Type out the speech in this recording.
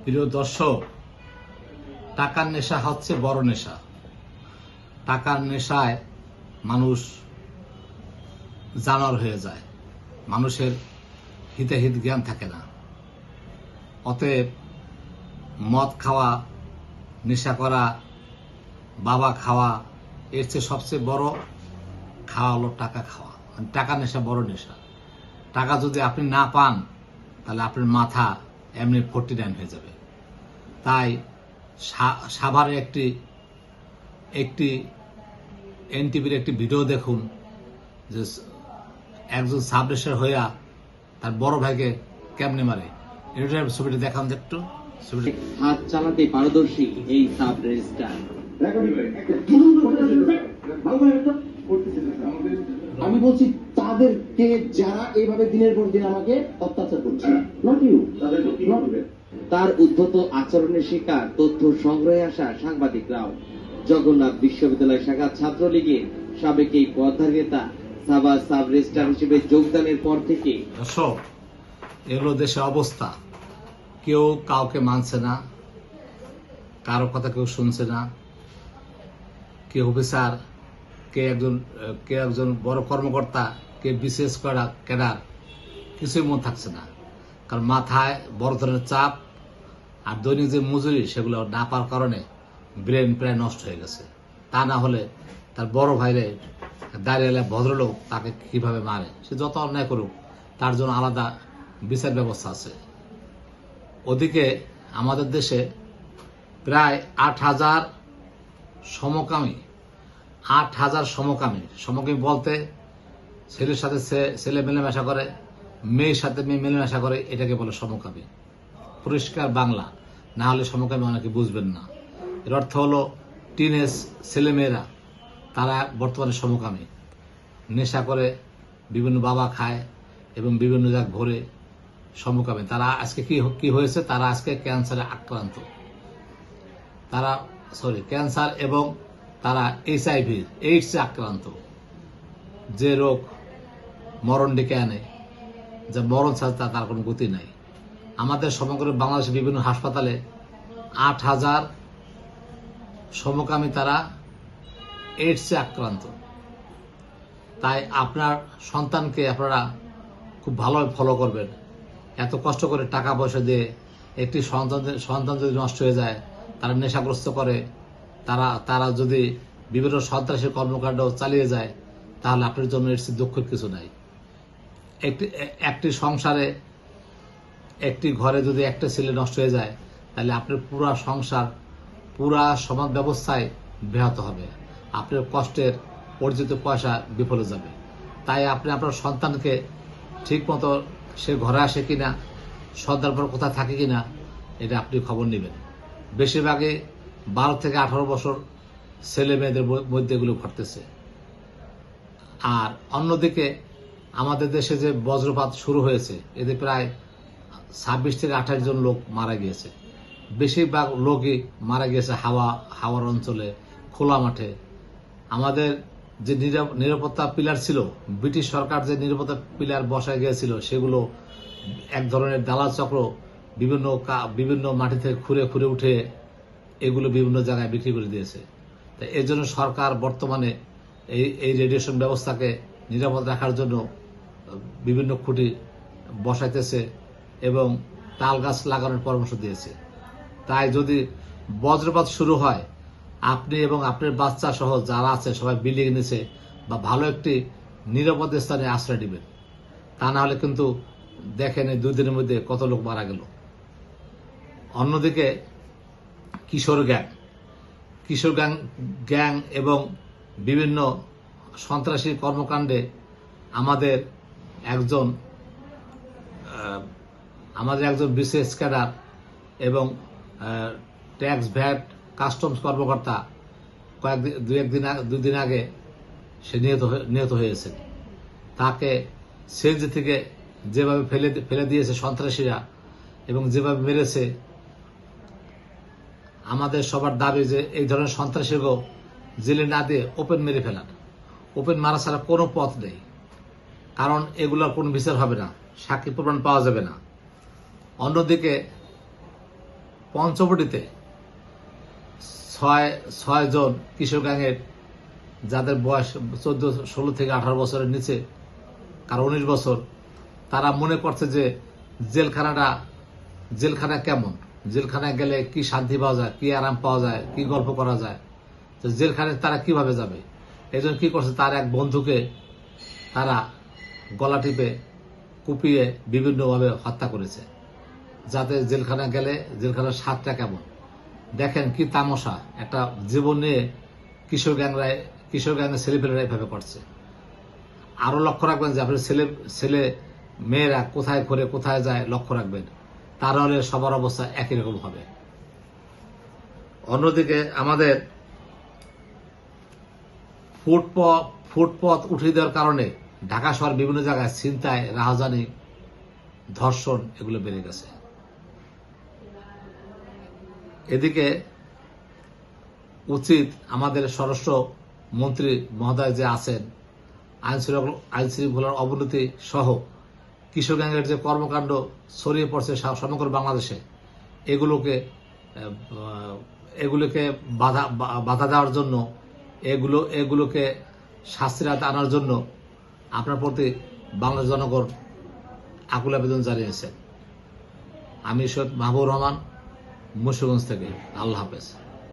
প্রিয় দর্শক, টাকার নেশা হচ্ছে বড় নেশা। টাকার নেশায় মানুষ জানোয়ার হয়ে যায়, মানুষের হিতাহিত জ্ঞান থাকে না। অতএব মদ খাওয়া, নেশা করা, বাবা খাওয়া, এর চেয়ে সবচেয়ে বড় খাওয়া হলো টাকা খাওয়া। টাকা নেশা বড় নেশা। টাকা যদি আপনি না পান তাহলে আপনার মাথা এমনি 49 হয়ে যাবে। তাই সাভারে একটি এনটিভির একটি ভিডিও দেখুন যে একজন সাব রেজিস্ট্রার হইয়া তার বড় ভাইকে কেমনে মারে। এটা ছবিটা দেখান একটু। হাত চালাতে পারদর্শী এই সাব রেজিস্ট্রার। আমি বলছি তাদেরকে যারা এইভাবে দিনের পর দিন আমাকে অত্যাচার করছে, নট ইউ। তার উদ্ধত আচরণের শিকার তথ্য সংগ্রহে আসা সাংবাদিকরাও। জগন্নাথ বিশ্ববিদ্যালয় শাখা ছাত্রলীগের সাবেক এই পদধারী নেতা সাভার সাব রেজিস্ট্রার হিসেবে যোগদানের পর থেকে দর্শক, এগুলো দেশের অবস্থা। কেউ কাউকে মানছে না, কারো কথা কেউ শুনছে না। কে অফিসার, কে একজন বড় কর্মকর্তা, কে বিশেষ ক্যাডার, কিছুই মন থাকছে না। কারণ মাথায় বড় ধরনের চাপ আর দৈনিক যে মজুরি সেগুলো না পাওয়ার কারণে ব্রেন প্রায় নষ্ট হয়ে গেছে। তা না হলে তার বড় ভাইরে দাঁড়িয়ে ভদ্রলোক তাকে কিভাবে মারে, সে যত অন্যায় করুক তার জন্য আলাদা বিচার ব্যবস্থা আছে। ওদিকে আমাদের দেশে প্রায় 8,000 সমকামী বলতে ছেলের সাথে ছেলে মেলামেশা করে, মেয়ের সাথে মেয়ে মেলামেশা করে, এটাকে বলে সমকামী। পরিষ্কার বাংলা, না হলে সমকামী অনেকে বুঝবেন না। এর অর্থ হলো টিনেজ ছেলেমেয়েরা তারা বর্তমানে সমকামী, নেশা করে, বিভিন্ন বাবা খায় এবং বিভিন্ন জায়গায় ঘোরে, সমকামী। তারা আজকে কি হয়েছে, তারা আজকে ক্যান্সারে আক্রান্ত। ক্যান্সার এবং তারা HIV এইডসে আক্রান্ত, যে রোগ মরণ ডেকে আনে, যে মরণ ছাড়া তার কোনো গতি নাই। আমাদের সমগ্র বাংলাদেশের বিভিন্ন হাসপাতালে 8,000 সমকামী তারা এইডসে আক্রান্ত। তাই আপনার সন্তানকে আপনারা খুব ভালোভাবে ফলো করবেন। এত কষ্ট করে টাকা পয়সা দিয়ে একটি সন্তান যদি নষ্ট হয়ে যায়, তারা নেশাগ্রস্ত করে, তারা যদি বিভিন্ন সন্ত্রাসী কর্মকাণ্ড চালিয়ে যায়, তাহলে আপনার জন্য এর চেয়ে দুঃখের কিছু নাই। একটি সংসারে, একটি ঘরে যদি একটা ছেলে নষ্ট হয়ে যায়, তাহলে আপনার পুরা সংসার, পুরা সমাজ ব্যবস্থায় ব্যাহত হবে। আপনার কষ্টের অর্জিত পয়সা বিফলে যাবে। তাই আপনি আপনার সন্তানকে ঠিক মতো সে ঘরে আসে কিনা, সন্ধ্যার পর কোথায় থাকে কিনা, এটা আপনি খবর নেবেন। বেশিরভাগই 12 থেকে 18 বছর ছেলে মেয়েদের মধ্যে এগুলো ঘটতেছে। আর অন্যদিকে আমাদের দেশে যে বজ্রপাত শুরু হয়েছে, এতে প্রায় 26 থেকে 28 জন লোক মারা গিয়েছে। বেশিরভাগ লোকই মারা গিয়েছে হাওয়ার অঞ্চলে, খোলা মাঠে। আমাদের যে নিরাপত্তা পিলার ছিল, ব্রিটিশ সরকার যে নিরাপত্তা পিলার বসায় গিয়েছিল, সেগুলো এক ধরনের দালাল চক্র বিভিন্ন মাটি থেকে খুঁড়ে উঠে এগুলো বিভিন্ন জায়গায় বিক্রি করে দিয়েছে। তাই এর জন্য সরকার বর্তমানে এই রেডিয়েশন ব্যবস্থাকে নিরাপদ রাখার জন্য বিভিন্ন খুঁটি বসাইতেছে এবং তাল গাছ লাগানোর পরামর্শ দিয়েছে। তাই যদি বজ্রপাত শুরু হয়, আপনি এবং আপনার বাচ্চা সহ যারা আছে সবাই বিল্ডিং নিচে বা ভালো একটি নিরাপদ স্থানে আশ্রয় নেবেন। তা না হলে কিন্তু দেখেন এই 2 দিনের মধ্যে কত লোক মারা গেল। অন্যদিকে কিশোর গ্যাং এবং বিভিন্ন সন্ত্রাসী কর্মকাণ্ডে আমাদের একজন বিশেষ ক্যাডার এবং ট্যাক্স ভ্যাট কাস্টমস কর্মকর্তা দুদিন আগে সে নিহত হয়েছে। তাকে সিএনজি থেকে যেভাবে ফেলে দিয়েছে সন্ত্রাসীরা এবং যেভাবে মেরেছে, আমাদের সবার দাবি যে এই ধরনের সন্ত্রাসীকে জেলে না দিয়ে ওপেন মেরে ফেলার। ওপেন মারা ছাড়া কোনো পথ নেই, কারণ এগুলোর কোনো বিচার হবে না, সাক্ষী প্রমাণ পাওয়া যাবে না। অন্যদিকে পঞ্চবটিতে ৬ জন কিশোর গ্যাংয়ের যাদের বয়স ১৪-১৬ থেকে ১৮ বছরের নিচে, কারো ১৯ বছর, তারা মনে করছে যে জেলখানা কেমন, জেলখানায় গেলে কি শান্তি পাওয়া যায়, কি আরাম পাওয়া যায়, কি গল্প করা যায়, তো জেলখানায় তারা কিভাবে যাবে। এই জন্য কি করছে, তার এক বন্ধুকে তারা গলা টিপে কুপিয়ে বিভিন্নভাবে হত্যা করেছে, যাতে জেলখানায় গেলে জেলখানার স্বাদটা কেমন। দেখেন কি তামাশা, একটা জীবন নিয়ে কিশোর গ্যাংয়ের ছেলেপেলেরা এভাবে করছে। আরো লক্ষ্য রাখবেন যে আপনার ছেলে মেয়েরা কোথায় ঘুরে কোথায় যায় লক্ষ্য রাখবেন, তাহলে সবার অবস্থা একই রকম হবে। অন্যদিকে আমাদের ফুটপথ উঠিয়ে দেওয়ার কারণে ঢাকা শহর বিভিন্ন জায়গায় ছিনতাই, রাহাজানি, ধর্ষণ এগুলো বেড়ে গেছে। এদিকে উচিত আমাদের স্বরাষ্ট্র মন্ত্রী মহোদয় যে আছেন, আইন শৃঙ্খলার অবনতি সহ কিশোর গ্যাংয়ের যে কর্মকাণ্ড ছড়িয়ে পড়ছে সমগ্র বাংলাদেশে, এগুলোকে বাধা দেওয়ার জন্য, এগুলোকে শাস্তির আওতায় আনার জন্য আপনার প্রতি বাংলাদেশ জনগণ আকুল আবেদন জানিয়েছেন। আমি সৈয়দ মাহবুবুর রহমান, মুন্সিগঞ্জ থেকে। আল্লাহ হাফেজ।